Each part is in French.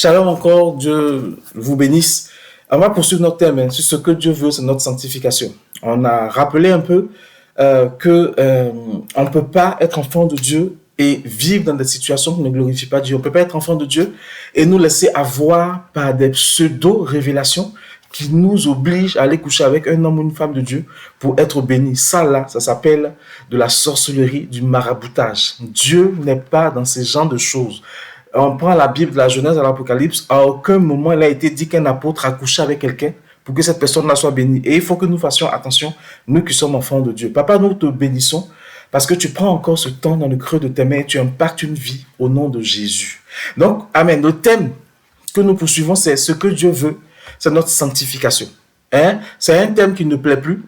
Shalom encore, Dieu vous bénisse. On va poursuivre notre thème, sur ce que Dieu veut, c'est notre sanctification. On a rappelé un peu que on ne peut pas être enfant de Dieu et vivre dans des situations qui ne glorifient pas Dieu. On ne peut pas être enfant de Dieu et nous laisser avoir par des pseudo-révélations qui nous obligent à aller coucher avec un homme ou une femme de Dieu pour être bénis. Ça là, ça s'appelle de la sorcellerie, du maraboutage. Dieu n'est pas dans ce genre de choses. On prend la Bible de la Genèse à l'Apocalypse, à aucun moment il a été dit qu'un apôtre a couché avec quelqu'un pour que cette personne-là soit bénie. Et il faut que nous fassions attention, nous qui sommes enfants de Dieu. Papa, nous te bénissons parce que tu prends encore ce temps dans le creux de tes mains et tu impactes une vie au nom de Jésus. Donc, Amen. Le thème que nous poursuivons, c'est ce que Dieu veut, c'est notre sanctification. C'est un thème qui ne plaît plus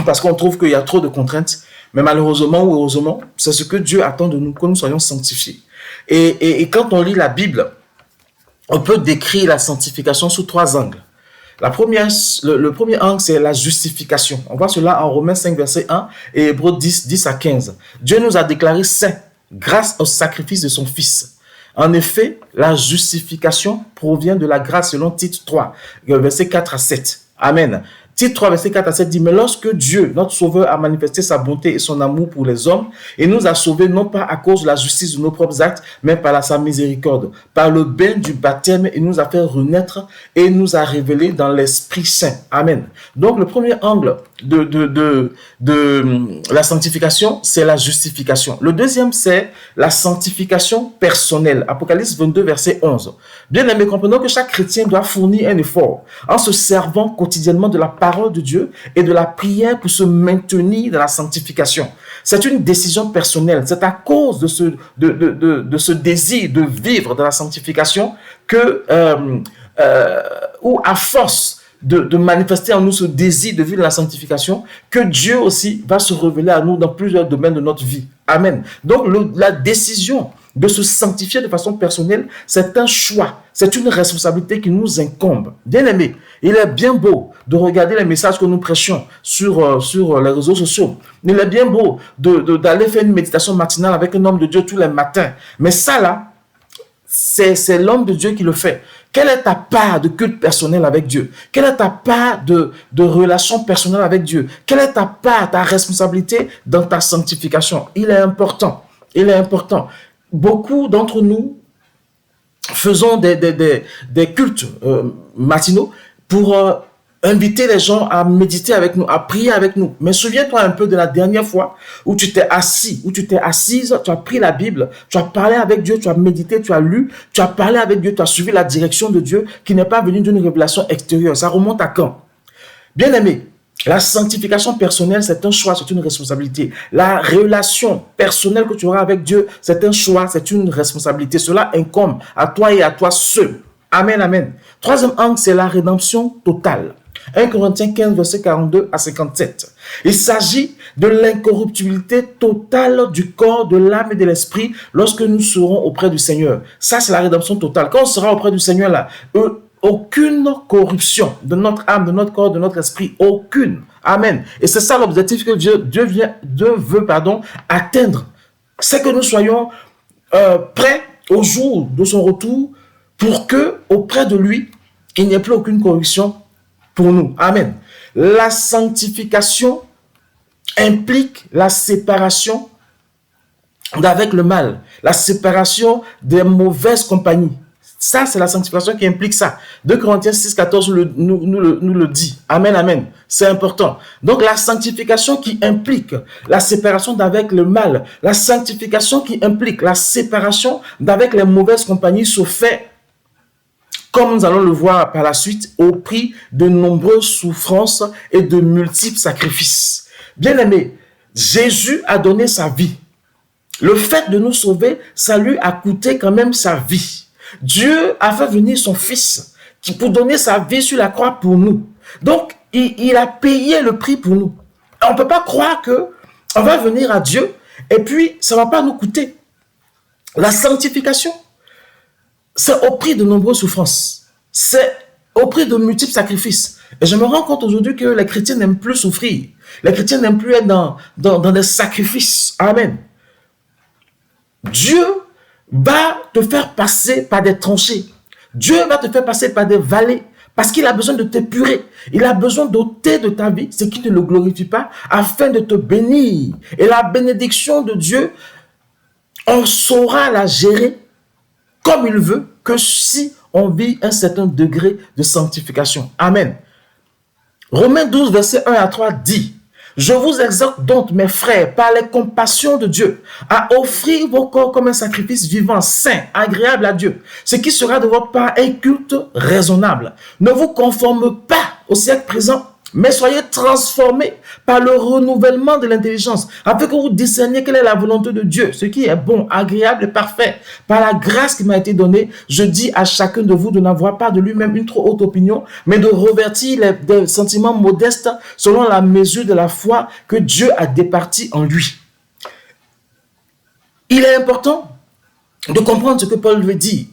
parce qu'on trouve qu'il y a trop de contraintes. Mais malheureusement ou heureusement, c'est ce que Dieu attend de nous, que nous soyons sanctifiés. Et quand on lit la Bible, on peut décrire la sanctification sous trois angles. Le premier angle, c'est la justification. On voit cela en Romains 5, verset 1 et Hébreux 10 à 15. Dieu nous a déclarés saints grâce au sacrifice de son Fils. En effet, la justification provient de la grâce selon Tite 3, verset 4 à 7. Amen. Tite 3, verset 4 à 7 dit, mais lorsque Dieu, notre Sauveur, a manifesté sa bonté et son amour pour les hommes, et nous a sauvés non pas à cause de la justice de nos propres actes, mais par sa miséricorde. Par le bain du baptême, il nous a fait renaître et nous a révélés dans l'Esprit Saint. Amen. Donc, le premier angle de la sanctification, c'est la justification. Le deuxième, c'est la sanctification personnelle. Apocalypse 22, verset 11. Bien aimé, comprenons que chaque chrétien doit fournir un effort en se servant quotidiennement de la parole de Dieu et de la prière pour se maintenir dans la sanctification. C'est une décision personnelle. C'est à cause de ce désir de vivre dans la sanctification que, ou à force de manifester en nous ce désir de vivre dans la sanctification, que Dieu aussi va se révéler à nous dans plusieurs domaines de notre vie. Amen. Donc, la décision de se sanctifier de façon personnelle, c'est un choix, c'est une responsabilité qui nous incombe. Bien aimé, il est bien beau de regarder les messages que nous prêchons sur les réseaux sociaux. Il est bien beau d'aller faire une méditation matinale avec un homme de Dieu tous les matins. Mais ça là, c'est l'homme de Dieu qui le fait. Quelle est ta part de culte personnel avec Dieu? Quelle est ta part de relation personnelle avec Dieu? Quelle est ta part, ta responsabilité dans ta sanctification? Il est important. Il est important. Beaucoup d'entre nous faisons des cultes matinaux pour inviter les gens à méditer avec nous, à prier avec nous. Mais souviens-toi un peu de la dernière fois où tu t'es assis, où tu t'es assise, tu as pris la Bible, tu as parlé avec Dieu, tu as médité, tu as lu, tu as parlé avec Dieu, tu as suivi la direction de Dieu qui n'est pas venue d'une révélation extérieure. Ça remonte à quand? Bien aimé, la sanctification personnelle, c'est un choix, c'est une responsabilité. La relation personnelle que tu auras avec Dieu, c'est un choix, c'est une responsabilité. Cela incombe à toi et à toi seul. Amen, amen. Troisième angle, c'est la rédemption totale. 1 Corinthiens 15, verset 42 à 57. Il s'agit de l'incorruptibilité totale du corps, de l'âme et de l'esprit lorsque nous serons auprès du Seigneur. Ça, c'est la rédemption totale. Quand on sera auprès du Seigneur, là, aucune corruption de notre âme, de notre corps, de notre esprit, aucune. Amen. Et c'est ça l'objectif que Dieu veut atteindre. C'est que nous soyons prêts au jour de son retour pour que, auprès de lui, il n'y ait plus aucune corruption pour nous. Amen. La sanctification implique la séparation d'avec le mal, la séparation des mauvaises compagnies. Ça, c'est la sanctification qui implique ça. 2 Corinthiens 6, 14 nous le dit. Amen, amen. C'est important. Donc, la sanctification qui implique la séparation d'avec le mal, la sanctification qui implique la séparation d'avec les mauvaises compagnies se fait, comme nous allons le voir par la suite, au prix de nombreuses souffrances et de multiples sacrifices. Bien aimé, Jésus a donné sa vie. Le fait de nous sauver, ça lui a coûté quand même sa vie. Dieu a fait venir son Fils pour donner sa vie sur la croix pour nous. Donc, il a payé le prix pour nous. On ne peut pas croire qu'on va venir à Dieu et puis ça ne va pas nous coûter. La sanctification, c'est au prix de nombreuses souffrances. C'est au prix de multiples sacrifices. Et je me rends compte aujourd'hui que les chrétiens n'aiment plus souffrir. Les chrétiens n'aiment plus être dans des sacrifices. Amen. Dieu va te faire passer par des tranchées. Dieu va te faire passer par des vallées parce qu'il a besoin de t'épurer. Il a besoin d'ôter de ta vie ce qui ne le glorifie pas afin de te bénir. Et la bénédiction de Dieu, on saura la gérer comme il veut que si on vit un certain degré de sanctification. Amen. Romains 12, verset 1 à 3 dit: je vous exhorte donc, mes frères, par les compassions de Dieu, à offrir vos corps comme un sacrifice vivant, saint, agréable à Dieu, ce qui sera de votre part un culte raisonnable. Ne vous conformez pas au siècle présent, mais soyez transformés par le renouvellement de l'intelligence, afin que vous discerniez quelle est la volonté de Dieu, ce qui est bon, agréable et parfait. Par la grâce qui m'a été donnée, je dis à chacun de vous de n'avoir pas de lui-même une trop haute opinion, mais de revêtir des sentiments modestes selon la mesure de la foi que Dieu a départie en lui. Il est important de comprendre ce que Paul veut dire.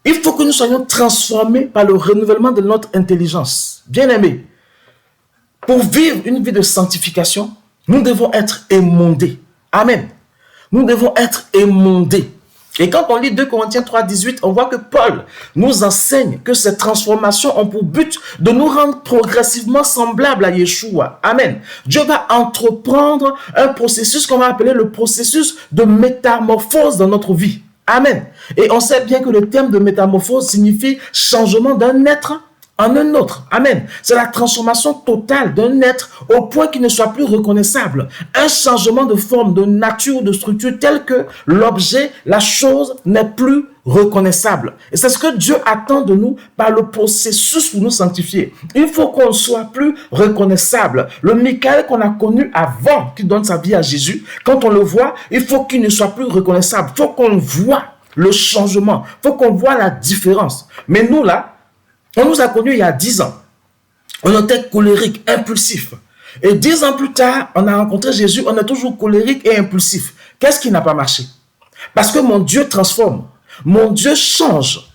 Il faut que nous soyons transformés par le renouvellement de notre intelligence. Bien-aimés, pour vivre une vie de sanctification, nous devons être émondés. Amen. Nous devons être émondés. Et quand on lit 2 Corinthiens 3, 18, on voit que Paul nous enseigne que ces transformations ont pour but de nous rendre progressivement semblables à Yeshua. Amen. Dieu va entreprendre un processus qu'on va appeler le processus de métamorphose dans notre vie. Amen. Et on sait bien que le terme de métamorphose signifie changement d'un être en un autre. Amen. C'est la transformation totale d'un être au point qu'il ne soit plus reconnaissable. Un changement de forme, de nature, de structure tel que l'objet, la chose n'est plus reconnaissable. Et c'est ce que Dieu attend de nous par le processus pour nous sanctifier. Il faut qu'on soit plus reconnaissable. Le Michael qu'on a connu avant qu'il donne sa vie à Jésus, quand on le voit, il faut qu'il ne soit plus reconnaissable. Il faut qu'on voit le changement. Il faut qu'on voit la différence. Mais nous là, on nous a connus il y a 10 ans. On était colérique, impulsif. Et 10 ans plus tard, on a rencontré Jésus, on est toujours colérique et impulsif. Qu'est-ce qui n'a pas marché? Parce que mon Dieu transforme. Mon Dieu change.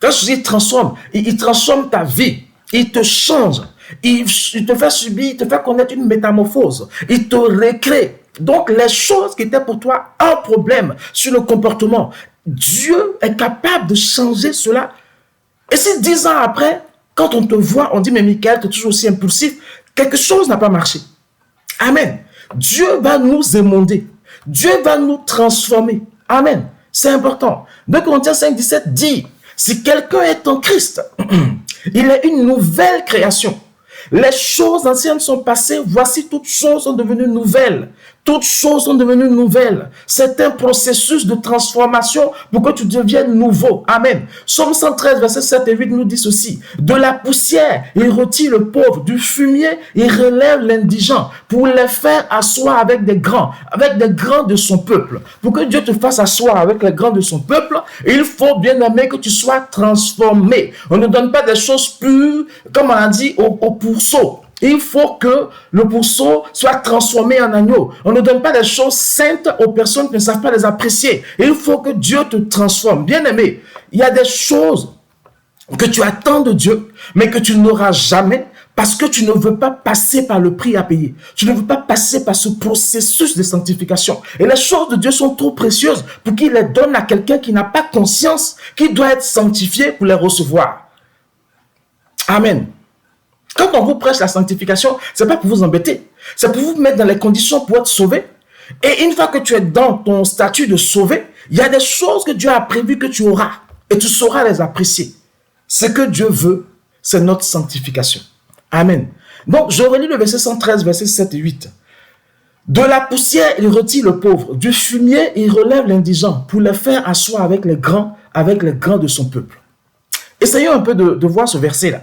Quand je dis transforme, il transforme ta vie. Il te change. Il te fait subir, il te fait connaître une métamorphose. Il te recrée. Donc, les choses qui étaient pour toi un problème sur le comportement, Dieu est capable de changer cela. Et si 10 ans après, quand on te voit, on dit, mais Michael, tu es toujours aussi impulsif, quelque chose n'a pas marché. Amen. Dieu va nous émonder. Dieu va nous transformer. Amen. C'est important. 2 Corinthiens 5, 17 dit, si quelqu'un est en Christ, il est une nouvelle création. Les choses anciennes sont passées, voici toutes choses sont devenues nouvelles. Toutes choses sont devenues nouvelles. C'est un processus de transformation pour que tu deviennes nouveau. Amen. Psaume 113, versets 7 et 8 nous dit ceci. De la poussière, il retire le pauvre. Du fumier, il relève l'indigent pour les faire asseoir avec des grands de son peuple. Pour que Dieu te fasse asseoir avec les grands de son peuple, il faut bien aimer que tu sois transformé. On ne donne pas des choses pures, comme on a dit, au pourceau. Il faut que le pourceau soit transformé en agneau. On ne donne pas des choses saintes aux personnes qui ne savent pas les apprécier. Il faut que Dieu te transforme. Bien-aimé, il y a des choses que tu attends de Dieu, mais que tu n'auras jamais parce que tu ne veux pas passer par le prix à payer. Tu ne veux pas passer par ce processus de sanctification. Et les choses de Dieu sont trop précieuses pour qu'il les donne à quelqu'un qui n'a pas conscience qu'il doit être sanctifié pour les recevoir. Amen. Quand on vous prêche la sanctification, ce n'est pas pour vous embêter. C'est pour vous mettre dans les conditions pour être sauvé. Et une fois que tu es dans ton statut de sauvé, il y a des choses que Dieu a prévues que tu auras. Et tu sauras les apprécier. Ce que Dieu veut, c'est notre sanctification. Amen. Donc, je relis le verset 113, verset 7 et 8. De la poussière, il retire le pauvre. Du fumier, il relève l'indigent pour le faire asseoir avec les grands de son peuple. Essayons un peu de voir ce verset-là.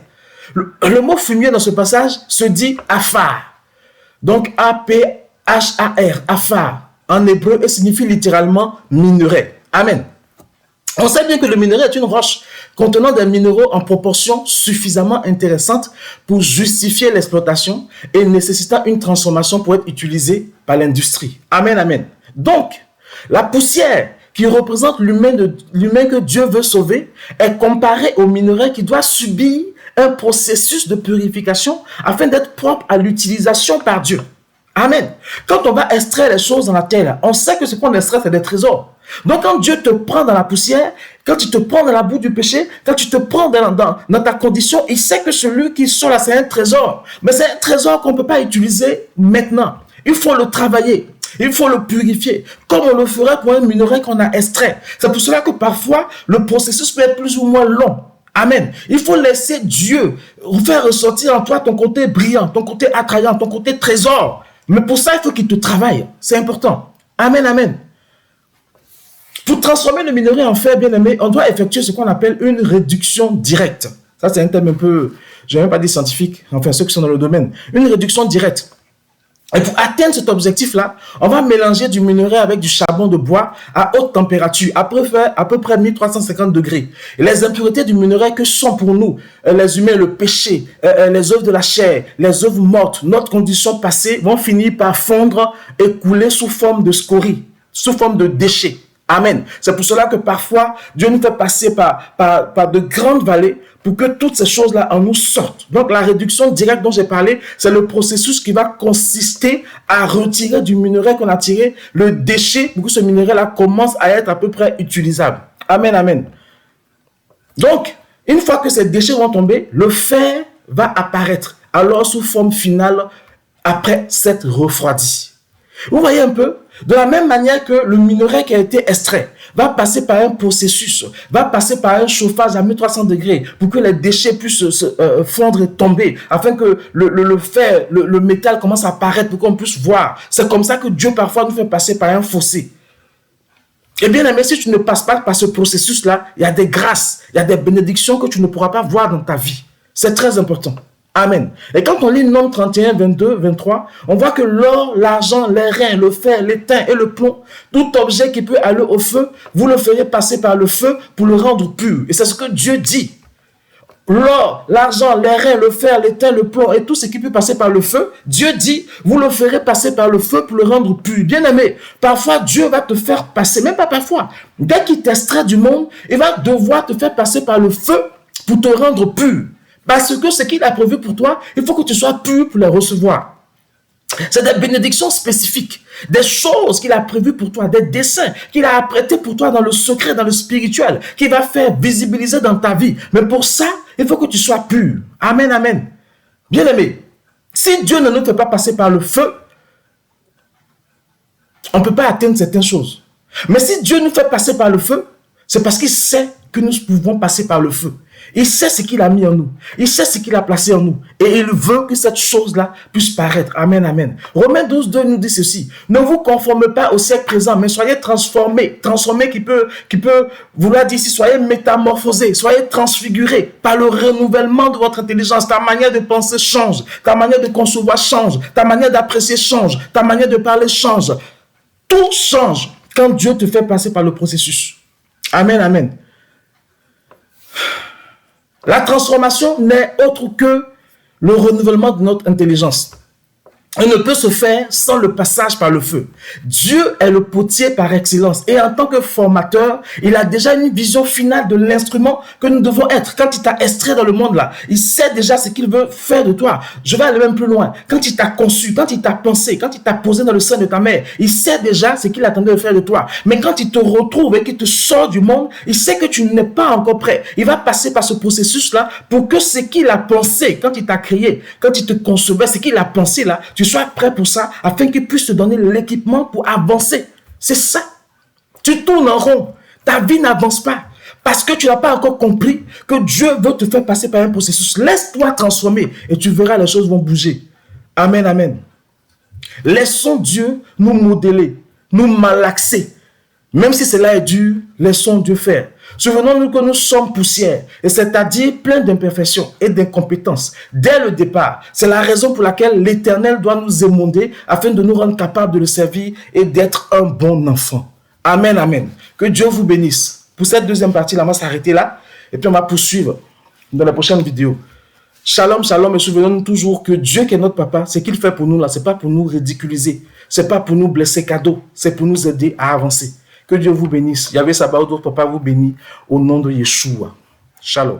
Le mot fumier dans ce passage se dit afar. Donc A-P-H-A-R, afar. En hébreu, et signifie littéralement minerai. Amen. On sait bien que le minerai est une roche contenant des minéraux en proportion suffisamment intéressante pour justifier l'exploitation et nécessitant une transformation pour être utilisée par l'industrie. Amen, amen. Donc, la poussière qui représente l'humain que Dieu veut sauver est comparée au minerai qui doit subir un processus de purification afin d'être propre à l'utilisation par Dieu. Amen. Quand on va extraire les choses dans la terre, on sait que ce qu'on extrait, c'est des trésors. Donc quand Dieu te prend dans la poussière, quand tu te prends dans la boue du péché, quand tu te prends dans ta condition, il sait que celui qui sort là, c'est un trésor. Mais c'est un trésor qu'on ne peut pas utiliser maintenant. Il faut le travailler. Il faut le purifier, comme on le ferait pour un minerai qu'on a extrait. C'est pour cela que parfois, le processus peut être plus ou moins long. Amen. Il faut laisser Dieu faire ressortir en toi ton côté brillant, ton côté attrayant, ton côté trésor. Mais pour ça, il faut qu'il te travaille. C'est important. Amen, amen. Pour transformer le minerai en fer, bien aimé, on doit effectuer ce qu'on appelle une réduction directe. Ça, c'est un terme un peu, je ne vais même pas dire scientifique, enfin ceux qui sont dans le domaine. Une réduction directe. Et pour atteindre cet objectif-là, on va mélanger du minerai avec du charbon de bois à haute température, à peu près 1350 degrés. Et les impuretés du minerai que sont pour nous, les humains, le péché, les œuvres de la chair, les œuvres mortes, notre condition passée, vont finir par fondre et couler sous forme de scories, sous forme de déchets. Amen. C'est pour cela que parfois, Dieu nous fait passer par de grandes vallées pour que toutes ces choses-là en nous sortent. Donc, la réduction directe dont j'ai parlé, c'est le processus qui va consister à retirer du minerai qu'on a tiré le déchet pour que ce minerai-là commence à être à peu près utilisable. Amen, amen. Donc, une fois que ces déchets vont tomber, le fer va apparaître, alors sous forme finale, après s'être refroidi. Vous voyez un peu? De la même manière que le minerai qui a été extrait va passer par un processus, va passer par un chauffage à 1300 degrés pour que les déchets puissent se fondre et tomber, afin que le fer, le métal commence à apparaître pour qu'on puisse voir. C'est comme ça que Dieu parfois nous fait passer par un fossé. Et bien aimé, si tu ne passes pas par ce processus-là, il y a des grâces, il y a des bénédictions que tu ne pourras pas voir dans ta vie. C'est très important. Amen. Et quand on lit Nombre 31, 22, 23, on voit que l'or, l'argent, les reins, le fer, l'étain et le plomb, tout objet qui peut aller au feu, vous le ferez passer par le feu pour le rendre pur. Et c'est ce que Dieu dit. L'or, l'argent, les reins, le fer, l'étain, le plomb et tout ce qui peut passer par le feu, Dieu dit, vous le ferez passer par le feu pour le rendre pur. Bien aimé, parfois Dieu va te faire passer, même pas parfois, dès qu'il t'extrait du monde, il va devoir te faire passer par le feu pour te rendre pur. Parce que ce qu'il a prévu pour toi, il faut que tu sois pur pour les recevoir. C'est des bénédictions spécifiques, des choses qu'il a prévues pour toi, des desseins qu'il a apprêtés pour toi dans le secret, dans le spirituel, qu'il va faire visibiliser dans ta vie. Mais pour ça, il faut que tu sois pur. Amen, amen. Bien aimé, si Dieu ne nous fait pas passer par le feu, on ne peut pas atteindre certaines choses. Mais si Dieu nous fait passer par le feu, c'est parce qu'il sait que nous pouvons passer par le feu. Il sait ce qu'il a mis en nous. Il sait ce qu'il a placé en nous. Et il veut que cette chose-là puisse paraître. Amen, amen. Romains 12, 2 nous dit ceci. Ne vous conformez pas au siècle présent, mais soyez transformés. Transformés qui peut vouloir dire ici, soyez métamorphosés, soyez transfigurés par le renouvellement de votre intelligence. Ta manière de penser change. Ta manière de concevoir change. Ta manière d'apprécier change. Ta manière de parler change. Tout change quand Dieu te fait passer par le processus. Amen, amen. La transformation n'est autre que le renouvellement de notre intelligence. Elle ne peut se faire sans le passage par le feu. Dieu est le potier par excellence. Et en tant que formateur, il a déjà une vision finale de l'instrument que nous devons être. Quand il t'a extrait dans le monde là, il sait déjà ce qu'il veut faire de toi. Je vais aller même plus loin. Quand il t'a conçu, quand il t'a pensé, quand il t'a posé dans le sein de ta mère, il sait déjà ce qu'il attendait de faire de toi. Mais quand il te retrouve et qu'il te sort du monde, il sait que tu n'es pas encore prêt. Il va passer par ce processus-là pour que ce qu'il a pensé, quand il t'a créé, quand il te concevait, ce qu'il a pensé là, tu sois prêt pour ça, afin qu'il puisse te donner l'équipement pour avancer. C'est ça. Tu tournes en rond. Ta vie n'avance pas. Parce que tu n'as pas encore compris que Dieu veut te faire passer par un processus. Laisse-toi transformer et tu verras les choses vont bouger. Amen, amen. Laissons Dieu nous modeler, nous malaxer. Même si cela est dur, laissons Dieu faire. Souvenons-nous que nous sommes poussière, et c'est-à-dire plein d'imperfections et d'incompétences. Dès le départ, c'est la raison pour laquelle l'Éternel doit nous émonder afin de nous rendre capables de le servir et d'être un bon enfant. Amen, amen. Que Dieu vous bénisse. Pour cette deuxième partie, là, on va s'arrêter là, et puis on va poursuivre dans la prochaine vidéo. Shalom, shalom, et souvenons-nous toujours que Dieu qui est notre papa, ce qu'il fait pour nous là, c'est pas pour nous ridiculiser, c'est pas pour nous blesser cadeau, c'est pour nous aider à avancer. Que Dieu vous bénisse. Yahvé Sabaoth, votre papa vous bénit au nom de Yeshua. Shalom.